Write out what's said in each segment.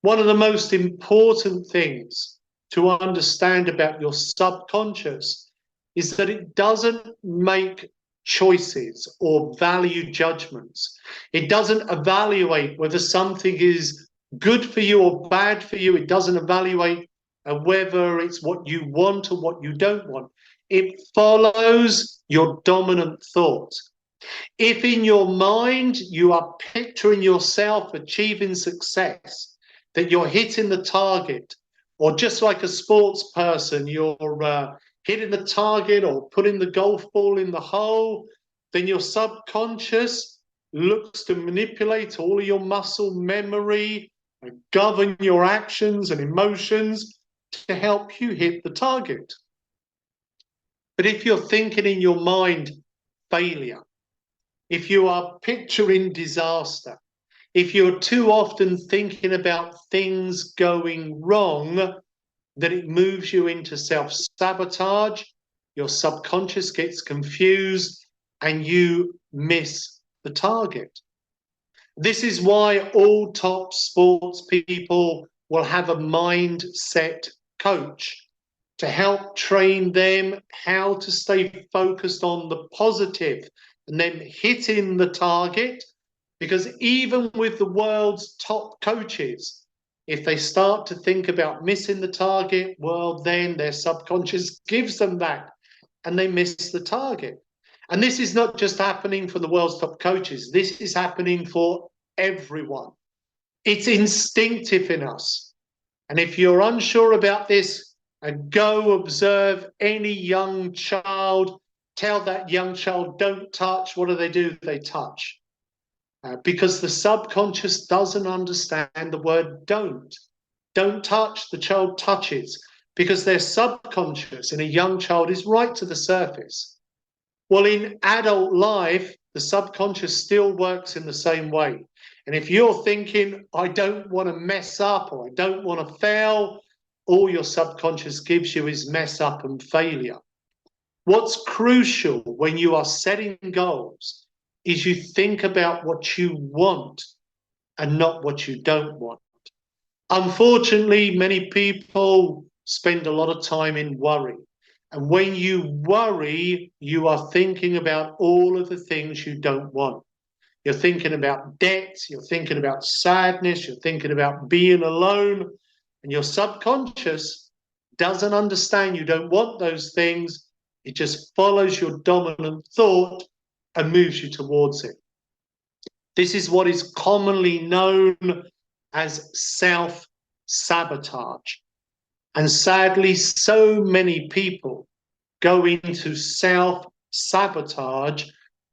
One of the most important things to understand about your subconscious is that it doesn't make choices or value judgments. It doesn't evaluate whether something is good for you or bad for you. It doesn't evaluate whether it's what you want or what you don't want. It follows your dominant thought. If in your mind you are picturing yourself achieving success, that you're hitting the target, or just like a sports person, you're hitting the target or putting the golf ball in the hole, then your subconscious looks to manipulate all of your muscle memory and govern your actions and emotions to help you hit the target. But if you're thinking in your mind failure, if you are picturing disaster, if you're too often thinking about things going wrong, that it moves you into self-sabotage, your subconscious gets confused, and you miss the target. This is why all top sports people will have a mindset coach to help train them how to stay focused on the positive and then hitting the target. Because even with the world's top coaches, if they start to think about missing the target, well, then their subconscious gives them that and they miss the target. And this is not just happening for the world's top coaches. This is happening for everyone. It's instinctive in us. And if you're unsure about this, go observe any young child. Tell that young child, don't touch. What do? They touch. Because the subconscious doesn't understand the word don't. Don't touch, the child touches, because their subconscious in a young child is right to the surface. Well, in adult life, the subconscious still works in the same way. And if you're thinking, I don't want to mess up or I don't want to fail, all your subconscious gives you is mess up and failure. What's crucial when you are setting goals is you think about what you want and not what you don't want. Unfortunately, many people spend a lot of time in worry. And when you worry, you are thinking about all of the things you don't want. You're thinking about debt, you're thinking about sadness, you're thinking about being alone, and your subconscious doesn't understand you don't want those things. It just follows your dominant thought and moves you towards it. This is what is commonly known as self-sabotage. And sadly, so many people go into self-sabotage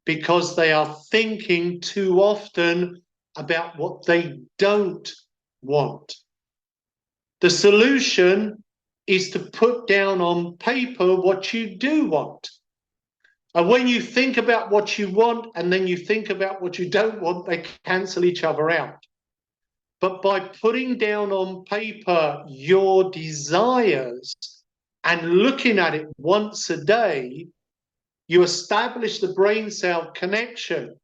because they are thinking too often about what they don't want. The solution is to put down on paper what you do want. And when you think about what you want and then you think about what you don't want, they cancel each other out. But by putting down on paper your desires and looking at it once a day, you establish the brain cell connection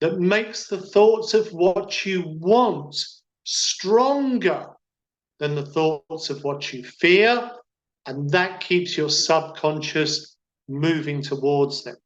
that makes the thoughts of what you want stronger than the thoughts of what you fear, and that keeps your subconscious moving towards them.